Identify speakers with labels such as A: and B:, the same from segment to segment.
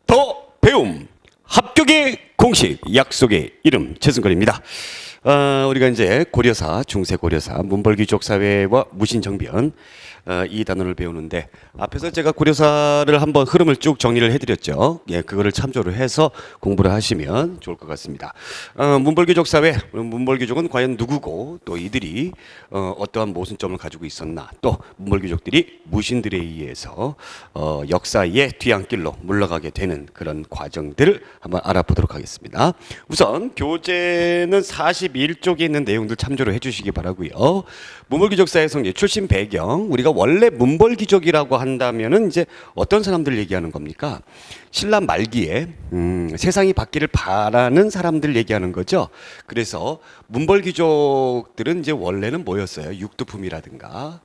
A: 더 배움 합격의 공식 약속의 이름 최승권입니다. 우리가 이제 고려사 중세 고려사 문벌귀족 사회와 무신정변 이 단원을 배우는데 앞에서 제가 고려사를 한번 흐름을 쭉 정리를 해드렸죠. 예, 그거를 참조를 해서 공부를 하시면 좋을 것 같습니다. 문벌귀족 사회, 문벌귀족은 과연 누구고 또 이들이 어떠한 모순점을 가지고 있었나, 또 문벌귀족들이 무신들에 의해서 역사의 뒤안길로 물러가게 되는 그런 과정들을 한번 알아보도록 하겠습니다. 우선 교재는 41쪽에 있는 내용들 참조를 해주시기 바라고요. 문벌귀족 사회 성립 출신 배경, 우리가 원래 문벌귀족이라고 한다면은 이제 어떤 사람들 얘기하는 겁니까? 신라 말기에 세상이 바뀌를 바라는 사람들 얘기하는 거죠. 그래서 문벌귀족들은 이제 원래는 뭐였어요? 육두품이라든가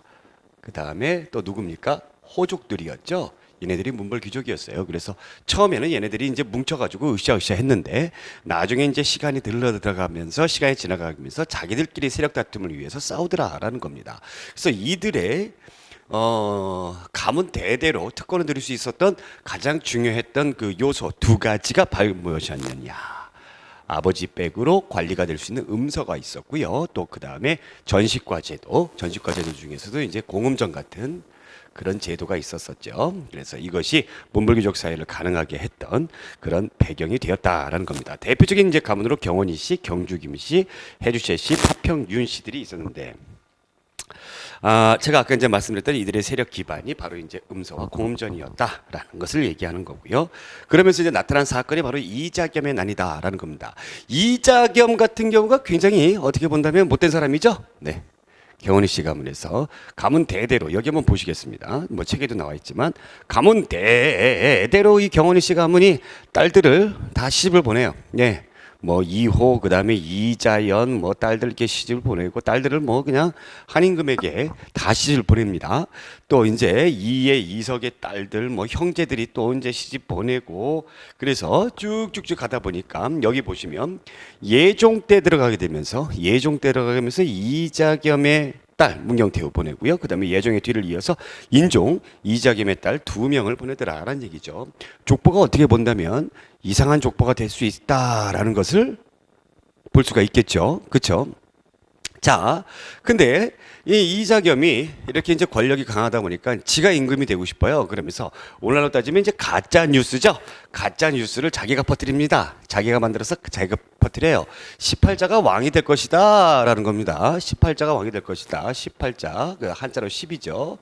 A: 그 다음에 또 누굽니까? 호족들이었죠. 얘네들이 문벌귀족이었어요. 그래서 처음에는 얘네들이 이제 뭉쳐가지고 으쌰으쌰 했는데 나중에 이제 시간이 들어가면서 시간이 지나가면서 자기들끼리 세력 다툼을 위해서 싸우더라라는 겁니다. 그래서 이들의 가문 대대로 특권을 누릴 수 있었던 가장 중요했던 그 요소 두 가지가 바로 무엇이었느냐. 아버지 백으로 관리가 될 수 있는 음서가 있었고요. 또 그 다음에 전식과제도 중에서도 이제 공음전 같은 그런 제도가 있었었죠. 그래서 이것이 문벌귀족 사회를 가능하게 했던 그런 배경이 되었다라는 겁니다. 대표적인 이제 가문으로 경원이 씨, 경주김 씨, 해주채 씨, 파평윤 씨들이 있었는데, 제가 아까 이제 말씀드렸던 이들의 세력 기반이 바로 이제 음서와 공음전이었다라는 것을 얘기하는 거고요. 그러면서 이제 나타난 사건이 바로 이자겸의 난이다라는 겁니다. 이자겸 같은 경우가 굉장히 어떻게 본다면 못된 사람이죠. 네. 경원이 씨 가문에서 가문 대대로, 여기 한번 보시겠습니다. 뭐 책에도 나와 있지만 가문 대대로 이 경원이 씨 가문이 딸들을 다 시집을 보내요. 예. 뭐 이호, 그다음에 이자연, 뭐 딸들 이렇게 시집을 보내고 딸들을 뭐 그냥 한 임금에게 다 시집을 보냅니다. 또 이제 이의 이석의 딸들, 뭐 형제들이 또 이제 시집 보내고, 그래서 쭉쭉쭉 가다 보니까 여기 보시면 예종 때 들어가게 되면서 이자겸의 딸 문경태후 보내고요. 그다음에 예종의 뒤를 이어서 인종 이자겸의 딸 두 명을 보내더라라는 얘기죠. 족보가 어떻게 본다면 이상한 족보가 될 수 있다라는 것을 볼 수가 있겠죠. 그렇죠? 자, 근데 이 이자겸이 이렇게 이제 권력이 강하다 보니까 지가 임금이 되고 싶어요. 그러면서 오늘날로 따지면 이제 가짜 뉴스죠. 가짜 뉴스를 자기가 퍼뜨립니다. 자기가 만들어서 자기가 퍼뜨려요. 18자가 왕이 될 것이다라는 겁니다. 18자가 왕이 될 것이다. 18자, 그 한자로 10이죠.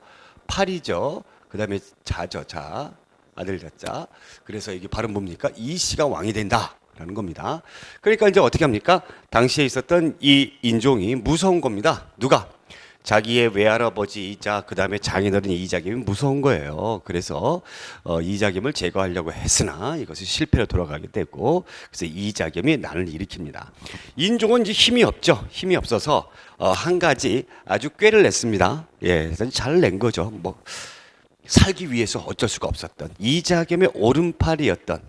A: 8이죠. 그다음에 자죠. 자. 아들 자자. 그래서 이게 발음 뭡니까? 이 씨가 왕이 된다라는 겁니다. 그러니까 이제 어떻게 합니까? 당시에 있었던 이 인종이 무서운 겁니다. 누가? 자기의 외할아버지이자 그 다음에 장인어른 이자겸이 무서운 거예요. 그래서 이자겸을 제거하려고 했으나 이것이 실패로 돌아가게 되고, 그래서 이자겸이 난을 일으킵니다. 인종은 이제 힘이 없죠. 힘이 없어서 한 가지 아주 꾀를 냈습니다. 예, 잘 낸 거죠. 뭐 살기 위해서 어쩔 수가 없었던 이자겸의 오른팔이었던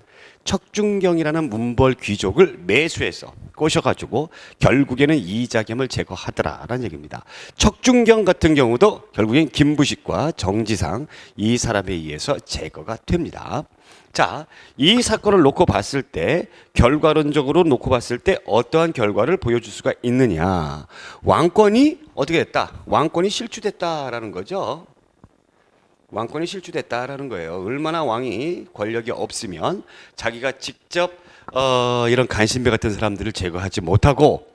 A: 척준경이라는 문벌 귀족을 매수해서 꼬셔가지고 결국에는 이자겸을 제거하더라라는 얘기입니다. 척준경 같은 경우도 결국엔 김부식과 정지상 이 사람에 의해서 제거가 됩니다. 자, 이 사건을 놓고 봤을 때, 결과론적으로 놓고 봤을 때 어떠한 결과를 보여줄 수가 있느냐. 왕권이 어떻게 됐다? 왕권이 실추됐다라는 거죠. 왕권이 실추됐다라는 거예요. 얼마나 왕이 권력이 없으면 자기가 직접 이런 간신배 같은 사람들을 제거하지 못하고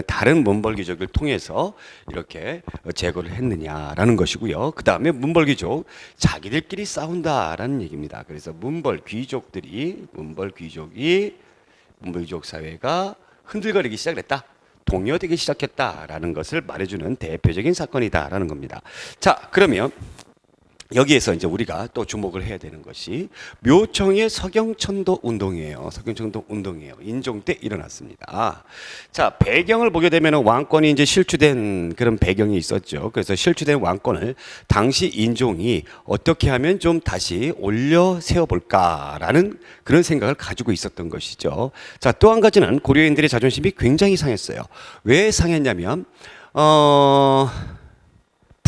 A: 다른 문벌귀족을 통해서 이렇게 제거를 했느냐라는 것이고요. 그 다음에 문벌귀족 자기들끼리 싸운다라는 얘기입니다. 그래서 문벌귀족 사회가 흔들거리기 시작했다. 동요되기 시작했다라는 것을 말해주는 대표적인 사건이다라는 겁니다. 자, 그러면 여기에서 이제 우리가 또 주목을 해야 되는 것이 묘청의 서경천도 운동이에요. 서경천도 운동이에요. 인종 때 일어났습니다. 자, 배경을 보게 되면 왕권이 이제 실추된 그런 배경이 있었죠. 그래서 실추된 왕권을 당시 인종이 어떻게 하면 좀 다시 올려 세워볼까라는 그런 생각을 가지고 있었던 것이죠. 자, 또 한 가지는 고려인들의 자존심이 굉장히 상했어요. 왜 상했냐면,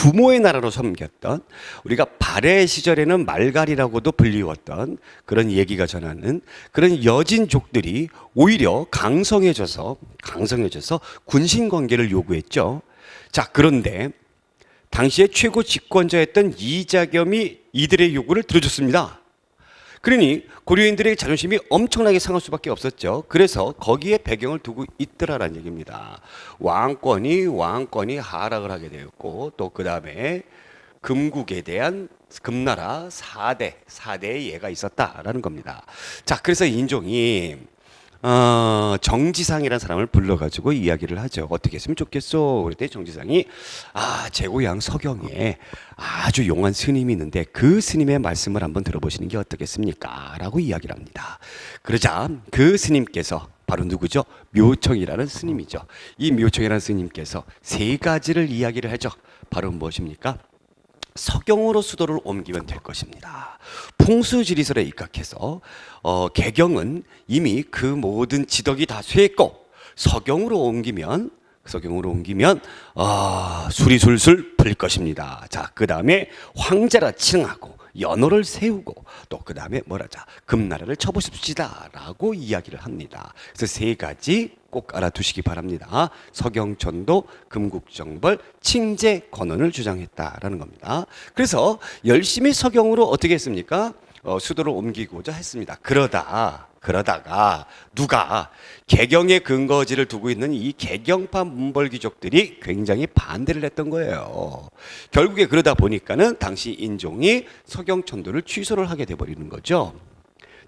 A: 부모의 나라로 섬겼던, 우리가 발해 시절에는 말갈이라고도 불리웠던 그런 얘기가 전하는 그런 여진족들이 오히려 강성해져서 군신 관계를 요구했죠. 자, 그런데 당시에 최고 집권자였던 이자겸이 이들의 요구를 들어줬습니다. 그러니 고려인들의 자존심이 엄청나게 상할 수밖에 없었죠. 그래서 거기에 배경을 두고 있더라라는 얘기입니다. 왕권이 하락을 하게 되었고, 또 그 다음에 금국에 대한 금나라 4대의 예가 있었다라는 겁니다. 자, 그래서 인종이 정지상이라는 사람을 불러가지고 이야기를 하죠. 어떻게 했으면 좋겠어? 그랬더니 정지상이 제 고향 서경에 아주 용한 스님이 있는데 그 스님의 말씀을 한번 들어보시는 게 어떻겠습니까? 라고 이야기를 합니다. 그러자 그 스님께서 바로 누구죠? 묘청이라는 스님이죠. 이 묘청이라는 스님께서 세 가지를 이야기를 하죠. 바로 무엇입니까? 서경으로 수도를 옮기면 될 것입니다. 풍수지리설에 입각해서 개경은 이미 그 모든 지덕이 다 쇠했고 서경으로 옮기면 술이 술술 풀릴 것입니다. 자, 그 다음에 황제라 칭하고 연호를 세우고 또 그 다음에 금나라를 쳐보십시다라고 이야기를 합니다. 그래서 세 가지 꼭 알아두시기 바랍니다. 서경천도, 금국정벌, 칭제 권원을 주장했다라는 겁니다. 그래서 열심히 서경으로 어떻게 했습니까? 수도를 옮기고자 했습니다. 그러다가 누가 개경의 근거지를 두고 있는 이 개경파 문벌귀족들이 굉장히 반대를 했던 거예요. 결국에 그러다 보니까는 당시 인종이 서경천도를 취소를 하게 돼버리는 거죠.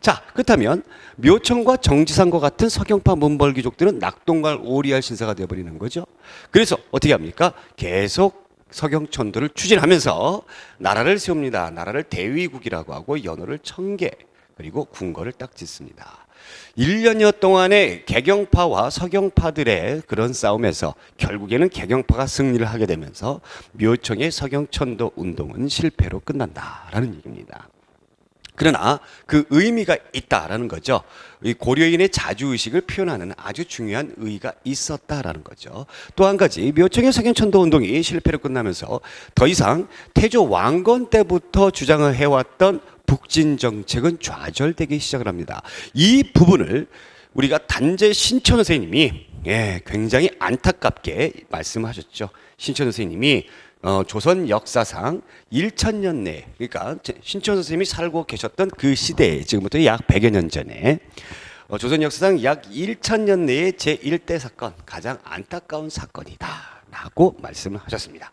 A: 자, 그렇다면 묘청과 정지상과 같은 서경파 문벌귀족들은 낙동강 오리알 신사가 되어버리는 거죠. 그래서 어떻게 합니까? 계속 서경천도를 추진하면서 나라를 세웁니다. 나라를 대위국이라고 하고 연호를 1000개 그리고 궁궐을 딱 짓습니다. 1년여 동안의 개경파와 서경파들의 그런 싸움에서 결국에는 개경파가 승리를 하게 되면서 묘청의 서경천도 운동은 실패로 끝난다라는 얘기입니다. 그러나 그 의미가 있다라는 거죠. 이 고려인의 자주의식을 표현하는 아주 중요한 의의가 있었다라는 거죠. 또 한 가지, 묘청의 서경천도 운동이 실패로 끝나면서 더 이상 태조 왕건 때부터 주장을 해왔던 북진 정책은 좌절되기 시작을 합니다. 이 부분을 우리가 단재 신천 선생님이 굉장히 안타깝게 말씀하셨죠. 신천 선생님이 조선 역사상 1000년 내, 그러니까 신천 선생님이 살고 계셨던 그 시대에, 지금부터 약 100여 년 전에 조선 역사상 약 1000년 내의 제1대 사건, 가장 안타까운 사건이다 라고 말씀을 하셨습니다.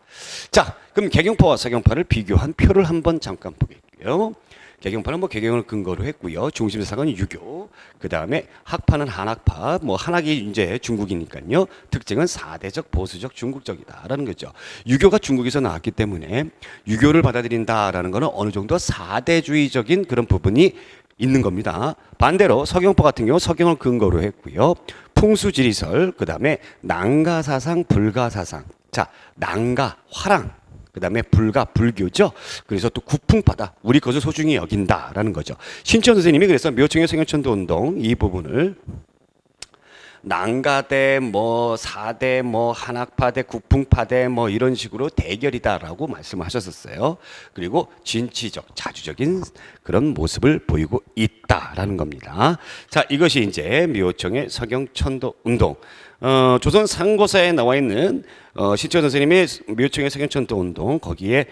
A: 자, 그럼 개경파와 서경파를 비교한 표를 한번 잠깐 보겠고요. 개경파는 개경을 근거로 했고요. 중심사상은 유교. 그 다음에 학파는 한학파. 한학이 이제 중국이니까요. 특징은 사대적, 보수적, 중국적이다라는 거죠. 유교가 중국에서 나왔기 때문에 유교를 받아들인다라는 것은 어느 정도 사대주의적인 그런 부분이 있는 겁니다. 반대로 서경파 같은 경우 서경을 근거로 했고요. 풍수지리설, 그 다음에 난가사상, 불가사상. 자, 난가, 화랑. 그 다음에 불가, 불교죠. 그래서 또 구풍파다. 우리 것을 소중히 여긴다라는 거죠. 신천 선생님이 그래서 묘청의 서경천도 운동 이 부분을 난가대, 사대, 한학파대, 구풍파대 이런 식으로 대결이다라고 말씀하셨었어요. 그리고 진취적, 자주적인 그런 모습을 보이고 있다라는 겁니다. 자, 이것이 이제 묘청의 서경천도 운동. 조선 상고사에 나와 있는 신천 선생님의 묘청의 서경천도 운동, 거기에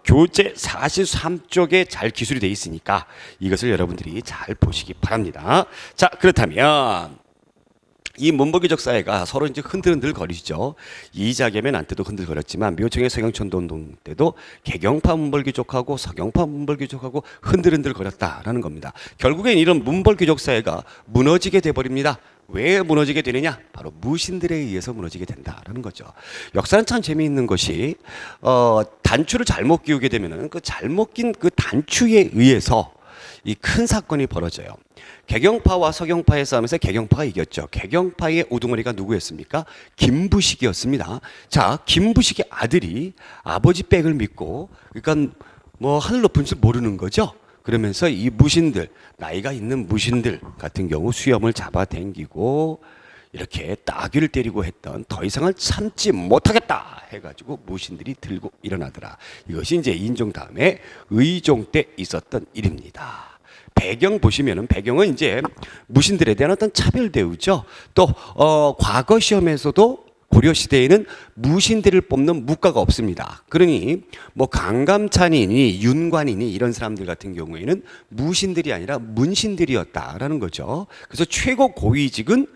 A: 교재 43쪽에 잘 기술이 되어 있으니까 이것을 여러분들이 잘 보시기 바랍니다. 자, 그렇다면 이 문벌귀족 사회가 서로 이제 흔들흔들 거리죠. 이자겸한테도 흔들거렸지만 묘청의 서경천도 운동 때도 개경파 문벌귀족하고 서경파 문벌귀족하고 흔들흔들 거렸다라는 겁니다. 결국엔 이런 문벌귀족 사회가 무너지게 돼버립니다. 왜 무너지게 되느냐? 바로 무신들에 의해서 무너지게 된다라는 거죠. 역사는 참 재미있는 것이 단추를 잘못 끼우게 되면은 그 잘못 낀 그 단추에 의해서 이 큰 사건이 벌어져요. 개경파와 서경파의 싸움에서 개경파가 이겼죠. 개경파의 우두머리가 누구였습니까? 김부식이었습니다. 자, 김부식의 아들이 아버지 백을 믿고, 그러니까 하늘 높은 줄 모르는 거죠. 그러면서 이 무신들, 나이가 있는 무신들 같은 경우 수염을 잡아당기고 이렇게 따귀를 때리고 했던 더 이상을 참지 못하겠다 해가지고 무신들이 들고 일어나더라. 이것이 이제 인종 다음에 의종 때 있었던 일입니다. 배경 보시면은 배경은 이제 무신들에 대한 어떤 차별 대우죠. 또 과거 시험에서도 고려 시대에는 무신들을 뽑는 무과가 없습니다. 그러니 뭐 강감찬이니 윤관이니 이런 사람들 같은 경우에는 무신들이 아니라 문신들이었다라는 거죠. 그래서 최고 고위직은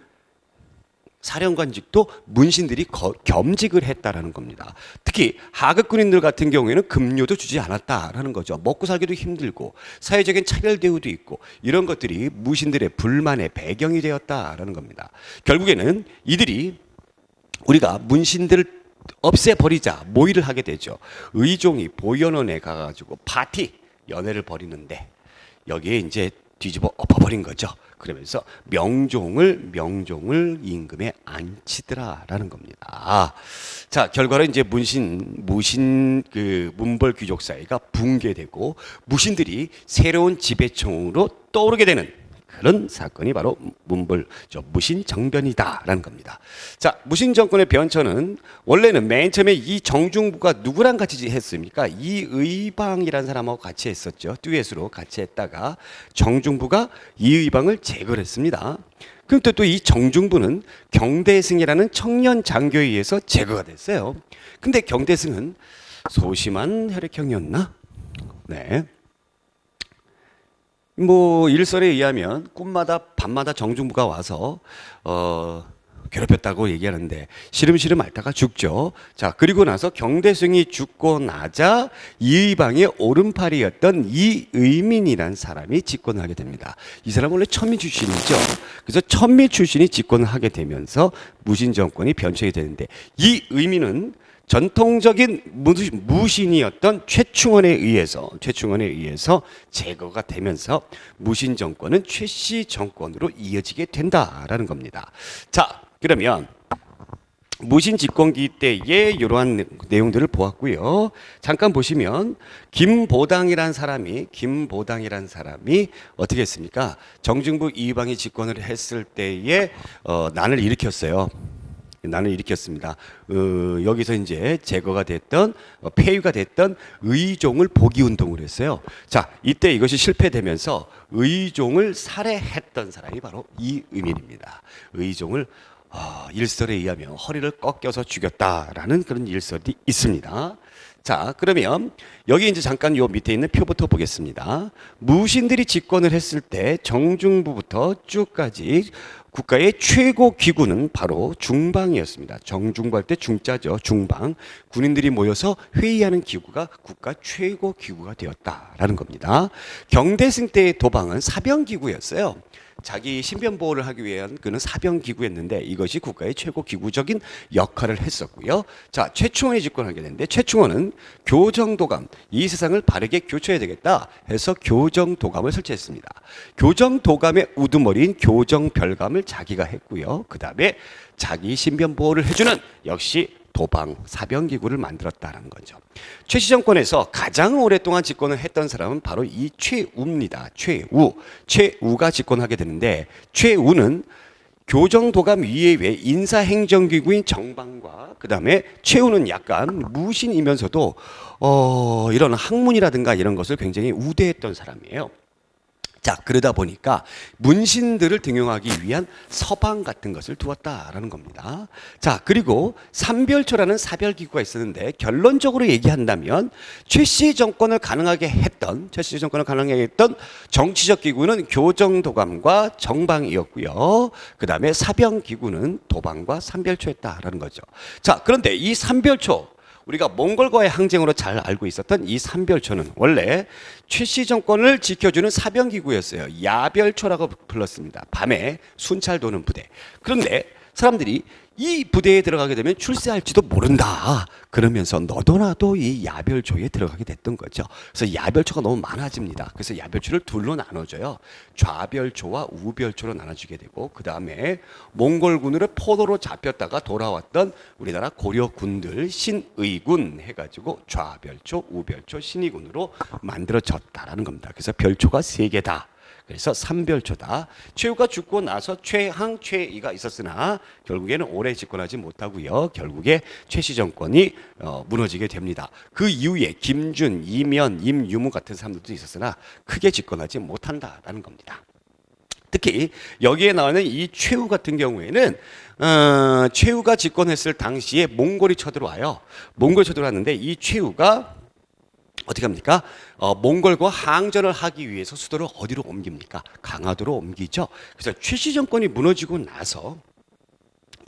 A: 사령관직도 문신들이 겸직을 했다라는 겁니다. 특히 하급 군인들 같은 경우에는 급료도 주지 않았다라는 거죠. 먹고 살기도 힘들고 사회적인 차별 대우도 있고 이런 것들이 무신들의 불만의 배경이 되었다라는 겁니다. 결국에는 이들이 우리가 문신들을 없애버리자 모의를 하게 되죠. 의종이 보현원에 가가지고 파티 연애를 벌이는데 여기에 이제 뒤집어 엎어버린 거죠. 그러면서 명종을 임금에 앉히더라라는 겁니다. 자, 결과로 이제 무신 그 문벌 귀족 사회가 붕괴되고 무신들이 새로운 지배층으로 떠오르게 되는 그런 사건이 바로 무신 정변이다라는 겁니다. 자, 무신 정권의 변천은 원래는 맨 처음에 이 정중부가 누구랑 같이 했습니까? 이의방이라는 사람하고 같이 했었죠. 듀엣으로 같이 했다가 정중부가 이의방을 제거를 했습니다. 그런데 또 이 정중부는 경대승이라는 청년 장교에 의해서 제거가 됐어요. 근데 경대승은 소심한 혈액형이었나? 네. 뭐 일설에 의하면 꿈마다 밤마다 정중부가 와서 괴롭혔다고 얘기하는데 시름시름 앓다가 죽죠. 자, 그리고 나서 경대승이 죽고 나자 이의방의 오른팔이었던 이의민이라는 사람이 집권을 하게 됩니다. 이 사람은 원래 천미 출신이죠. 그래서 천미 출신이 집권을 하게 되면서 무신 정권이 변천이 되는데 이의민은 전통적인 무신이었던 최충원에 의해서 제거가 되면서 무신 정권은 최씨 정권으로 이어지게 된다라는 겁니다. 자, 그러면 무신 집권기 때의 이러한 내용들을 보았고요. 잠깐 보시면 김보당이라는 사람이 어떻게 했습니까? 정중부 이의방이 집권을 했을 때에 난을 일으켰어요. 난을 일으켰습니다. 여기서 이제 제거가 됐던 폐위가 됐던 의종을 복위 운동을 했어요. 자, 이때 이것이 실패되면서 의종을 살해했던 사람이 바로 이의민입니다. 의종을 일설에 의하면 허리를 꺾여서 죽였다라는 그런 일설이 있습니다. 자, 그러면 여기 이제 잠깐 요 밑에 있는 표부터 보겠습니다. 무신들이 집권을 했을 때 정중부부터 쭉까지 국가의 최고 기구는 바로 중방이었습니다. 정중부할 때 중자죠. 중방. 군인들이 모여서 회의하는 기구가 국가 최고 기구가 되었다라는 겁니다. 경대승 때의 도방은 사병기구였어요. 자기 신변 보호를 하기 위한 그는 사병기구였는데 이것이 국가의 최고 기구적인 역할을 했었고요. 자, 최충원이 집권하게 됐는데 최충원은 교정도감, 이 세상을 바르게 교체해야 되겠다 해서 교정도감을 설치했습니다. 교정도감의 우두머리인 교정별감을 자기가 했고요. 그 다음에 자기 신변 보호를 해주는 역시 도방 사병기구를 만들었다는 거죠. 최씨 정권에서 가장 오랫동안 집권을 했던 사람은 바로 이 최우입니다. 최우가 집권하게 되는데 최우는 교정도감 위에 인사행정기구인 정방과 그 다음에 최우는 약간 무신이면서도 이런 학문이라든가 이런 것을 굉장히 우대했던 사람이에요. 자, 그러다 보니까 문신들을 등용하기 위한 서방 같은 것을 두었다라는 겁니다. 자, 그리고 삼별초라는 사별기구가 있었는데 결론적으로 얘기한다면 최씨 정권을 가능하게 했던 정치적 기구는 교정도감과 정방이었고요. 그 다음에 사병기구는 도방과 삼별초였다라는 거죠. 자, 그런데 이 삼별초 우리가 몽골과의 항쟁으로 잘 알고 있었던 이 삼별초는 원래 최씨 정권을 지켜주는 사병기구였어요. 야별초라고 불렀습니다. 밤에 순찰 도는 부대. 그런데 사람들이 이 부대에 들어가게 되면 출세할지도 모른다. 그러면서 너도 나도 이 야별초에 들어가게 됐던 거죠. 그래서 야별초가 너무 많아집니다. 그래서 야별초를 둘로 나눠줘요. 좌별초와 우별초로 나눠주게 되고 그 다음에 몽골군으로 포로로 잡혔다가 돌아왔던 우리나라 고려군들 신의군 해가지고 좌별초, 우별초, 신의군으로 만들어졌다라는 겁니다. 그래서 별초가 3개다. 그래서 삼별초다. 최후가 죽고 나서 최항, 최이가 있었으나 결국에는 오래 집권하지 못하고요. 결국에 최씨 정권이 무너지게 됩니다. 그 이후에 김준, 이면, 임유무 같은 사람들도 있었으나 크게 집권하지 못한다라는 겁니다. 특히 여기에 나오는 이 최후 같은 경우에는 최후가 집권했을 당시에 몽골이 쳐들어와요. 몽골이 쳐들어왔는데 이 최후가 어떻게 합니까? 몽골과 항전을 하기 위해서 수도를 어디로 옮깁니까? 강화도로 옮기죠. 그래서 최씨 정권이 무너지고 나서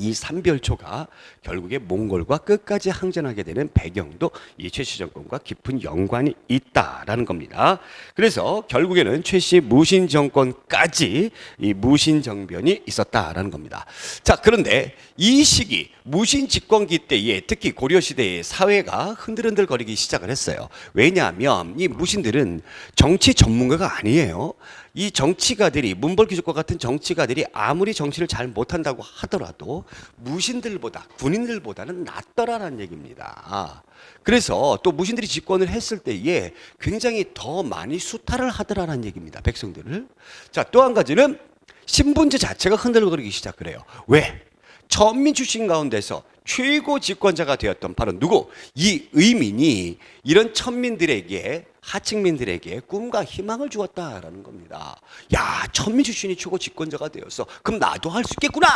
A: 이 삼별초가 결국에 몽골과 끝까지 항전하게 되는 배경도 이 최씨 정권과 깊은 연관이 있다라는 겁니다. 그래서 결국에는 최씨 무신 정권까지 이 무신 정변이 있었다라는 겁니다. 자, 그런데 이 시기 무신 집권기 때에 특히 고려 시대의 사회가 흔들흔들거리기 시작을 했어요. 왜냐하면 이 무신들은 정치 전문가가 아니에요. 이 정치가들이 문벌귀족과 같은 정치가들이 아무리 정치를 잘 못한다고 하더라도 무신들보다 군인들보다는 낫더라라는 얘기입니다. 그래서 또 무신들이 집권을 했을 때에 굉장히 더 많이 수탈을 하더라라는 얘기입니다. 백성들을. 자, 또 한 가지는 신분제 자체가 흔들거리기 시작을 해요. 왜? 천민 출신 가운데서 최고 집권자가 되었던 바로 누구? 이 의민이 이런 천민들에게 하층민들에게 꿈과 희망을 주었다라는 겁니다. 야, 천민 출신이 최고 집권자가 되었어. 그럼 나도 할 수 있겠구나.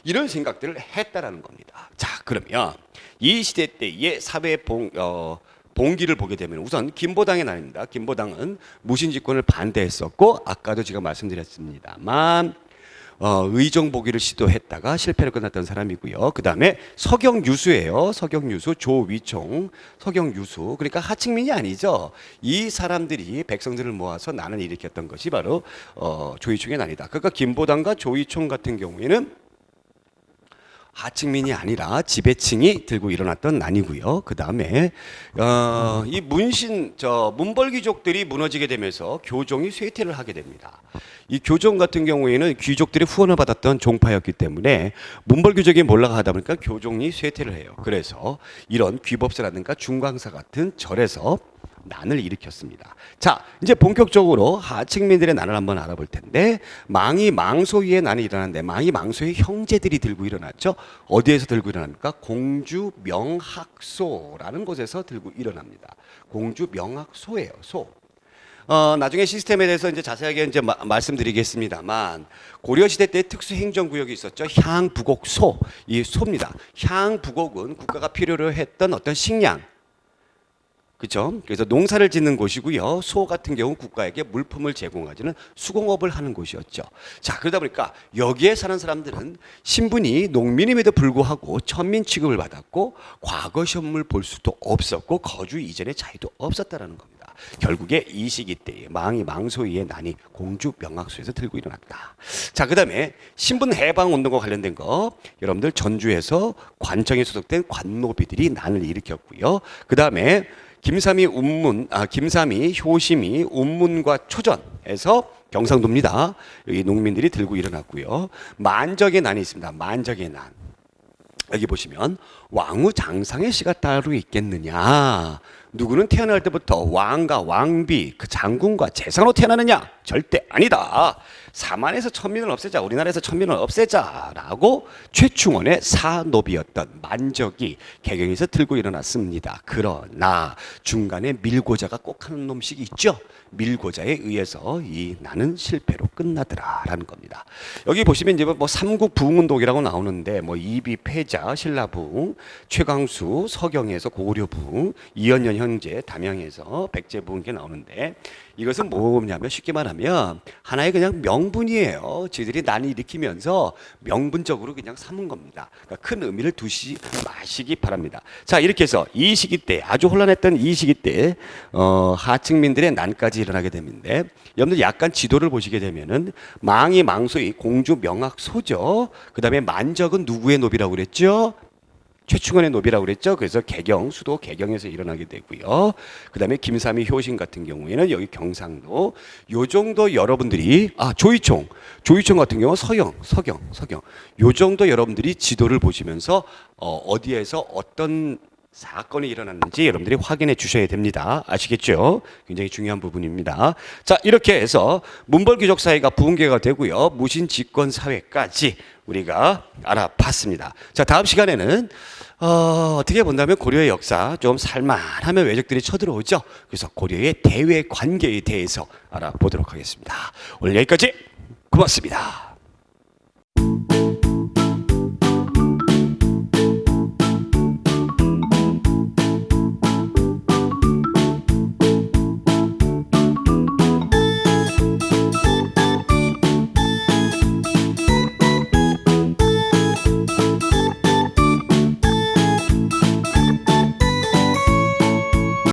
A: 이런 생각들을 했다라는 겁니다. 자, 그러면 이 시대 때의 사회 봉기를 보게 되면 우선 김보당의 날입니다. 김보당은 무신 집권을 반대했었고 아까도 제가 말씀드렸습니다만 의정보기를 시도했다가 실패로 끝났던 사람이고요. 그 다음에 서경유수예요. 서경유수, 조위총, 서경유수. 그러니까 하층민이 아니죠. 이 사람들이 백성들을 모아서 난을 일으켰던 것이 바로 조위총의 난이다. 그러니까 김보당과 조위총 같은 경우에는 하층민이 아니라 지배층이 들고 일어났던 난이고요. 그 다음에 이 문벌귀족들이 무너지게 되면서 교종이 쇠퇴를 하게 됩니다. 이 교종 같은 경우에는 귀족들이 후원을 받았던 종파였기 때문에 문벌귀족이 몰락하다 보니까 교종이 쇠퇴를 해요. 그래서 이런 귀법사라든가 중광사 같은 절에서 난을 일으켰습니다. 자, 이제 본격적으로 하층민들의 난을 한번 알아볼 텐데 망이 망소위의 난이 일어났는데 망이 망소의 형제들이 들고 일어났죠. 어디에서 들고 일어납니까? 공주 명학소라는 곳에서 들고 일어납니다. 공주 명학소예요. 소. 나중에 시스템에 대해서 이제 자세하게 이제 말씀드리겠습니다만 고려 시대 때 특수 행정 구역이 있었죠. 향부곡소. 이 소입니다. 향부곡은 국가가 필요로 했던 어떤 식량 그렇죠? 그래서 농사를 짓는 곳이고요. 소 같은 경우 국가에게 물품을 제공하지는 수공업을 하는 곳이었죠. 자, 그러다 보니까 여기에 사는 사람들은 신분이 농민임에도 불구하고 천민 취급을 받았고 과거 시험을 볼 수도 없었고 거주 이전의 자유도 없었다라는 겁니다. 결국에 이 시기 때에 망이 망소위의 난이 공주 명학소에서 들고 일어났다. 자, 그다음에 신분 해방 운동과 관련된 거 여러분들 전주에서 관청에 소속된 관노비들이 난을 일으켰고요. 그다음에 김삼이 효심이 운문과 초전에서 경상도입니다. 여기 농민들이 들고 일어났고요. 만적의 난이 있습니다. 만적의 난. 여기 보시면 왕후 장상의 씨가 따로 있겠느냐. 누구는 태어날 때부터 왕과 왕비, 그 장군과 재상으로 태어나느냐? 절대 아니다. 사만에서 천민을 없애자, 우리나라에서 천민을 없애자라고 최충원의 사노비였던 만적이 개경에서 들고 일어났습니다. 그러나 중간에 밀고자가 꼭 하는 놈식이 있죠. 밀고자에 의해서 이 나는 실패로 끝나더라라는 겁니다. 여기 보시면 이제 뭐 삼국 부흥운동이라고 나오는데 뭐 이비 패자, 신라부흥, 최광수, 서경에서 고구려부흥, 이연년 형제, 담양에서 백제부흥 이렇게 나오는데 이것은 뭐냐면 쉽게 말하면 하나의 그냥 명분이에요. 저희들이 난을 일으키면서 명분적으로 그냥 삼은 겁니다. 그러니까 큰 의미를 두시 마시기 바랍니다. 자, 이렇게 해서 이 시기 때 아주 혼란했던 이 시기 때 하층민들의 난까지 일어나게 되는데 여러분들 약간 지도를 보시게 되면은 망이 망소의 공주 명학소죠. 그 다음에 만적은 누구의 노비라고 그랬죠? 최충원의 노비라고 그랬죠. 그래서 개경, 수도 개경에서 일어나게 되고요. 그 다음에 김삼이 효신 같은 경우에는 여기 경상도. 요 정도 여러분들이, 조이총 같은 경우 서경. 요 정도 여러분들이 지도를 보시면서 어디에서 어떤 사건이 일어났는지 여러분들이 확인해 주셔야 됩니다. 아시겠죠? 굉장히 중요한 부분입니다. 자, 이렇게 해서 문벌귀족 사회가 붕괴가 되고요. 무신집권 사회까지 우리가 알아봤습니다. 자, 다음 시간에는 어떻게 본다면 고려의 역사 좀 살만하면 왜적들이 쳐들어오죠. 그래서 고려의 대외 관계에 대해서 알아보도록 하겠습니다. 오늘 여기까지 고맙습니다.